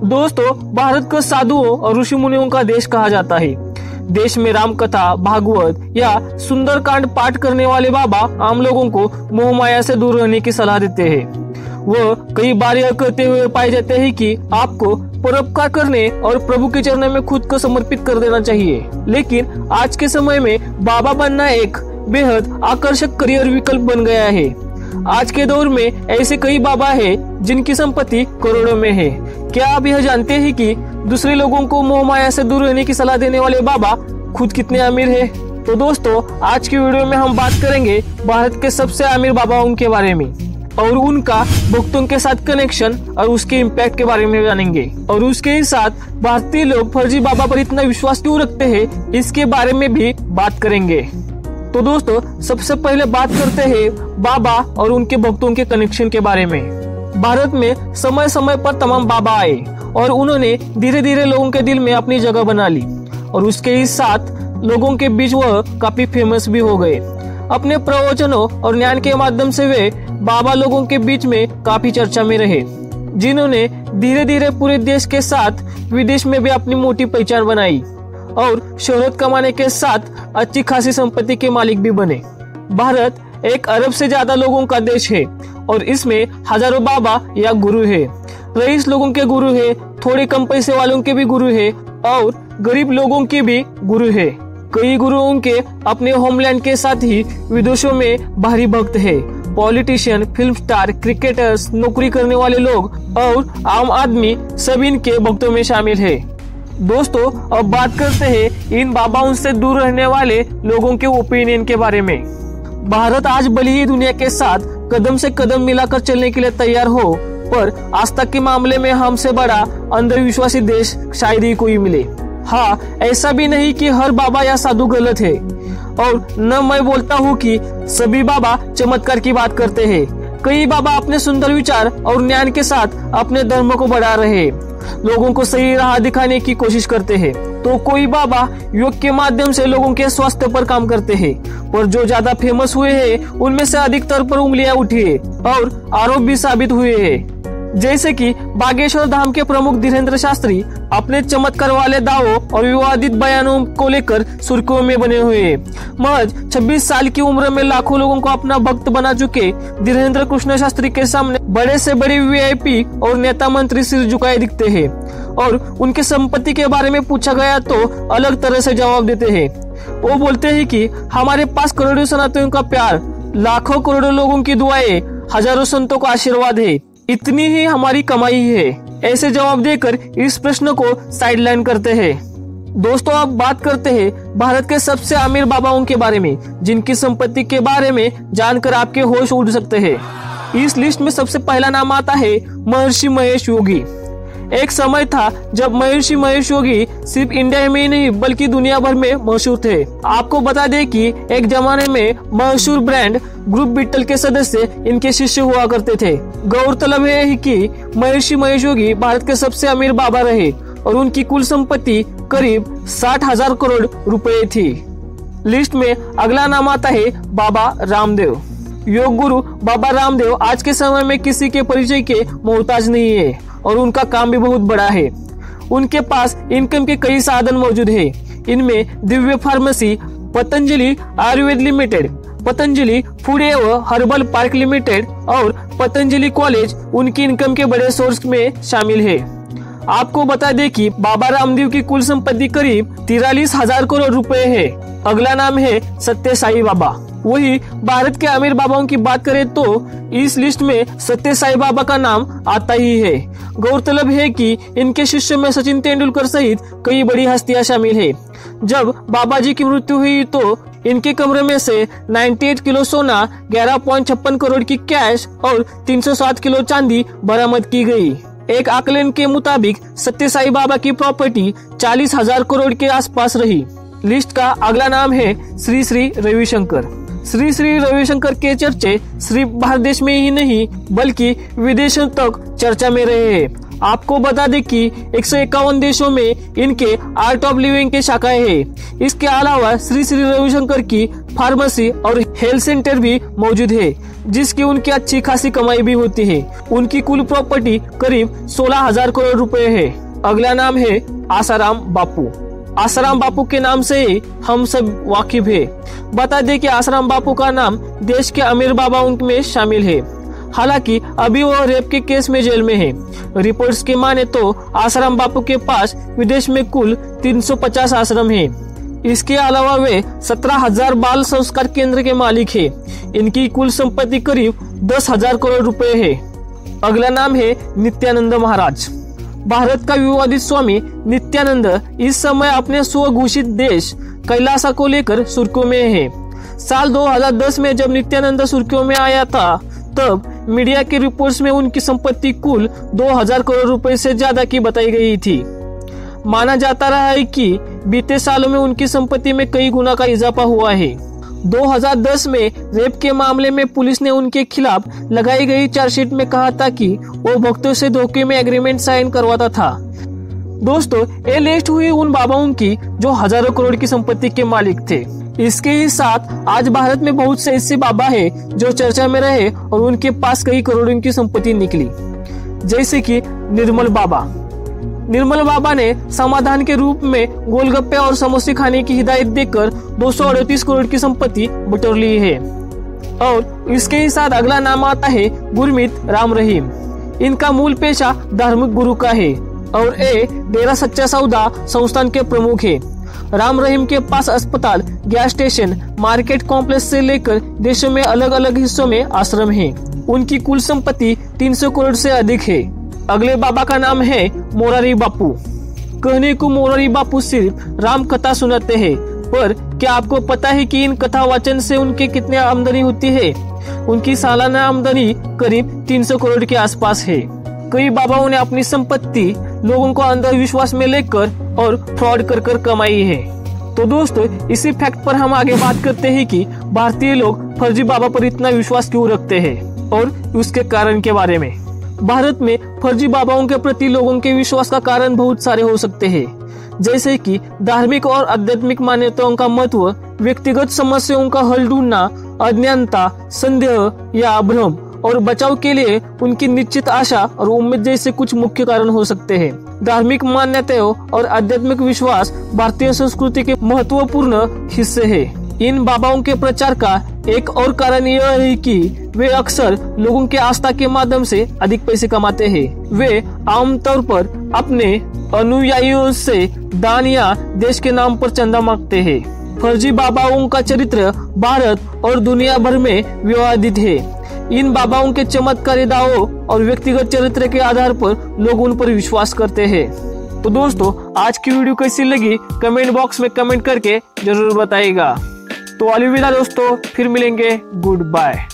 दोस्तों, भारत को साधुओं और ऋषि मुनियों का देश कहा जाता है। देश में राम कथा, भागवत या सुंदरकांड पाठ करने वाले बाबा आम लोगों को मोह माया से दूर रहने की सलाह देते हैं। वो कई बार यह कहते हुए पाए जाते हैं कि आपको परोपकार करने और प्रभु के चरणों में खुद को समर्पित कर देना चाहिए। लेकिन आज के समय में बाबा बनना एक बेहद आकर्षक करियर विकल्प बन गया है। आज के दौर में ऐसे कई बाबा हैं जिनकी संपत्ति करोड़ों में है। क्या आप यह जानते हैं कि दूसरे लोगों को मोह माया से दूर रहने की सलाह देने वाले बाबा खुद कितने अमीर हैं? तो दोस्तों, आज की वीडियो में हम बात करेंगे भारत के सबसे अमीर बाबाओं के बारे में और उनका भक्तों के साथ कनेक्शन और उसके इम्पैक्ट के बारे में जानेंगे। और उसके ही साथ भारतीय लोग फर्जी बाबा पर इतना विश्वास क्यों रखते हैं, इसके बारे में भी बात करेंगे। तो दोस्तों, सबसे पहले बात करते हैं बाबा और उनके भक्तों के कनेक्शन के बारे में। भारत में समय समय पर तमाम बाबा आए और उन्होंने धीरे धीरे लोगों के दिल में अपनी जगह बना ली और उसके ही साथ लोगों के बीच वह काफी फेमस भी हो गए। अपने प्रवचनों और ज्ञान के माध्यम से वे बाबा लोगों के बीच में काफी चर्चा में रहे, जिन्होंने धीरे धीरे पूरे देश के साथ विदेश में भी अपनी मोटी पहचान बनाई और शोहरत कमाने के साथ अच्छी खासी संपत्ति के मालिक भी बने। भारत 1 अरब से ज्यादा लोगों का देश है और इसमें हजारों बाबा या गुरु है। रईस लोगों के गुरु है, थोड़े कम पैसे वालों के भी गुरु है और गरीब लोगों के भी गुरु है। कई गुरुओं के अपने होमलैंड के साथ ही विदेशों में भारी भक्त है। पॉलिटिशियन, फिल्म स्टार, क्रिकेटर्स, नौकरी करने वाले लोग और आम आदमी सब इनके भक्तों में शामिल है। दोस्तों, अब बात करते हैं इन बाबाओं से दूर रहने वाले लोगों के ओपिनियन के बारे में। भारत आज भले ही दुनिया के साथ कदम से कदम मिलाकर चलने के लिए तैयार हो, पर आस्था के मामले में हमसे बड़ा अंधविश्वासी देश शायद ही कोई मिले। हाँ, ऐसा भी नहीं कि हर बाबा या साधु गलत है और न मैं बोलता हूँ कि सभी बाबा चमत्कार की बात करते हैं। कई बाबा अपने सुंदर विचार और ज्ञान के साथ अपने धर्म को बढ़ा रहे हैं, लोगों को सही राह दिखाने की कोशिश करते हैं। तो कोई बाबा योग के माध्यम से लोगों के स्वास्थ्य पर काम करते हैं, पर जो ज्यादा फेमस हुए हैं उनमें से अधिकतर पर उंगलियां उठी है और आरोप भी साबित हुए हैं। जैसे कि बागेश्वर धाम के प्रमुख धीरेन्द्र शास्त्री अपने चमत्कार वाले दावों और विवादित बयानों को लेकर सुर्खियों में बने हुए हैं। महज 26 साल की उम्र में लाखों लोगों को अपना भक्त बना चुके धीरेन्द्र कृष्ण शास्त्री के सामने बड़े से बड़े वीआईपी और नेता मंत्री सिर झुकाए दिखते हैं और उनके संपत्ति के बारे में पूछा गया तो अलग तरह से जवाब देते हैं। वो बोलते हैं कि हमारे पास करोड़ों सनातनियों का प्यार, लाखों करोड़ों लोगों की दुआएं, हजारों संतों का आशीर्वाद है, इतनी ही हमारी कमाई है। ऐसे जवाब देकर इस प्रश्न को साइडलाइन करते हैं। दोस्तों, अब बात करते हैं भारत के सबसे अमीर बाबाओं के बारे में, जिनकी संपत्ति के बारे में जानकर आपके होश उड़ सकते हैं। इस लिस्ट में सबसे पहला नाम आता है महर्षि महेश योगी। एक समय था जब महर्षि महेश योगी सिर्फ इंडिया में ही नहीं बल्कि दुनिया भर में मशहूर थे। आपको बता दें कि एक जमाने में मशहूर ब्रांड ग्रुप बीटल के सदस्य इनके शिष्य हुआ करते थे। गौरतलब है कि महर्षि महेश योगी भारत के सबसे अमीर बाबा रहे और उनकी कुल संपत्ति करीब 60,000 करोड़ रुपए थी। लिस्ट में अगला नाम आता है बाबा रामदेव। योग गुरु बाबा रामदेव आज के समय में किसी के परिचय के मोहताज नहीं है और उनका काम भी बहुत बड़ा है। उनके पास इनकम के कई साधन मौजूद है। इनमें Divya pharmacy, Patanjali Ayurveda limited, Patanjali food एवं हर्बल पार्क लिमिटेड और पतंजलि कॉलेज उनकी इनकम के बड़े सोर्स में शामिल है। आपको बता दें कि बाबा रामदेव की कुल संपत्ति करीब 43,000 करोड़ रुपए है। अगला नाम है सत्य साई बाबा। वही भारत के अमीर बाबाओं की बात करें तो इस लिस्ट में सत्य साई बाबा का नाम आता ही है। गौरतलब है कि इनके शिष्य में सचिन तेंदुलकर सहित कई बड़ी हस्तियां शामिल है। जब बाबा जी की मृत्यु हुई तो इनके कमरे में से 98 किलो सोना, 11.56 करोड़ की कैश और 307 किलो चांदी बरामद की गई। एक आकलन के मुताबिक सत्य साई बाबा की प्रॉपर्टी 40,000 करोड़ के आसपास रही। लिस्ट का अगला नाम है श्री श्री रविशंकर। श्री श्री रविशंकर के चर्चे सिर्फ भारत देश में ही नहीं बल्कि विदेशों तक चर्चा में रहे हैं। आपको बता दें कि 151 देशों में इनके आर्ट ऑफ लिविंग के शाखाएं हैं। इसके अलावा श्री श्री रविशंकर की फार्मेसी और हेल्थ सेंटर भी मौजूद है, जिसकी उनकी अच्छी खासी कमाई भी होती है। उनकी कुल प्रॉपर्टी करीब 16,000 करोड़ रुपए है। अगला नाम है आसाराम बापू। आसाराम बापू के नाम से ही हम सब वाकिफ है। बता दें कि आसाराम बापू का नाम देश के अमीर बाबाओं में शामिल है। हालांकि अभी वो रेप के केस में जेल में है। रिपोर्ट्स की माने तो आसाराम बापू के पास विदेश में कुल 350 आश्रम है। इसके अलावा वे 17,000 बाल संस्कार केंद्र के मालिक है। इनकी कुल संपत्ति करीब 10,000 करोड़ रुपए है। अगला नाम है नित्यानंद महाराज। भारत का विवादित स्वामी नित्यानंद इस समय अपने स्वघोषित देश कैलासा को लेकर सुर्खियों में है। साल 2010 में जब नित्यानंद सुर्खियों में आया था, तब मीडिया की रिपोर्ट्स में उनकी संपत्ति कुल 2,000 करोड़ रुपए से ज्यादा की बताई गई थी। माना जाता रहा है कि बीते सालों में उनकी संपत्ति में कई गुना का इजाफा हुआ है। 2010 में रेप के मामले में पुलिस ने उनके खिलाफ लगाई गई चार्जशीट में कहा था कि वो भक्तों से धोखे में एग्रीमेंट साइन करवाता था। दोस्तों, ये लिस्ट हुई उन बाबाओं की जो हजारों करोड़ की संपत्ति के मालिक थे। इसके ही साथ आज भारत में बहुत से ऐसे बाबा है जो चर्चा में रहे और उनके पास कई करोड़ों की संपत्ति निकली, जैसे कि निर्मल बाबा। निर्मल बाबा ने समाधान के रूप में गोलगप्पे और समोसे खाने की हिदायत देकर 238 करोड़ की संपत्ति बटोर ली है। और इसके ही साथ अगला नाम आता है गुरमीत राम रहीम। इनका मूल पेशा धार्मिक गुरु का है और ये डेरा सच्चा सौदा संस्थान के प्रमुख है। राम रहीम के पास अस्पताल, गैस स्टेशन, मार्केट कॉम्प्लेक्स से लेकर देशों में अलग अलग हिस्सों में आश्रम हैं। उनकी कुल संपत्ति 300 करोड़ से अधिक है। अगले बाबा का नाम है मोरारी बापू। कहने को मोरारी बापू सिर्फ राम कथा सुनाते हैं, पर क्या आपको पता है कि इन कथा वाचन से उनके कितने आमदनी होती है? उनकी सालाना आमदनी करीब 300 करोड़ के आसपास है। कई बाबाओं ने अपनी संपत्ति लोगों को अंधविश्वास में लेकर और फ्रॉड कर कमाई है। तो दोस्तों, इसी फैक्ट पर हम आगे बात करते हैं कि भारतीय लोग फर्जी बाबा पर इतना विश्वास क्यों रखते हैं और उसके कारण के बारे में। भारत में फर्जी बाबाओं के प्रति लोगों के विश्वास का कारण बहुत सारे हो सकते हैं, जैसे कि धार्मिक और आध्यात्मिक मान्यताओं का महत्व, व्यक्तिगत समस्याओं का हल ढूंढना, अज्ञानता, संदेह या भ्रम और बचाव के लिए उनकी निश्चित आशा और उम्मीद जैसे कुछ मुख्य कारण हो सकते हैं। धार्मिक मान्यताओं और आध्यात्मिक विश्वास भारतीय संस्कृति के महत्वपूर्ण हिस्से हैं। इन बाबाओं के प्रचार का एक और कारण यह है कि वे अक्सर लोगों के आस्था के माध्यम से अधिक पैसे कमाते हैं। वे आमतौर पर अपने अनुयायियों से दान या देश के नाम पर चंदा मांगते हैं। फर्जी बाबाओं का चरित्र भारत और दुनिया भर में विवादित है। इन बाबाओं के चमत्कारी दावों और व्यक्तिगत चरित्र के आधार पर लोग उन पर विश्वास करते हैं। तो दोस्तों, आज की वीडियो कैसी लगी कमेंट बॉक्स में कमेंट करके जरूर बताइएगा। तो अलविदा दोस्तों, फिर मिलेंगे। Good bye.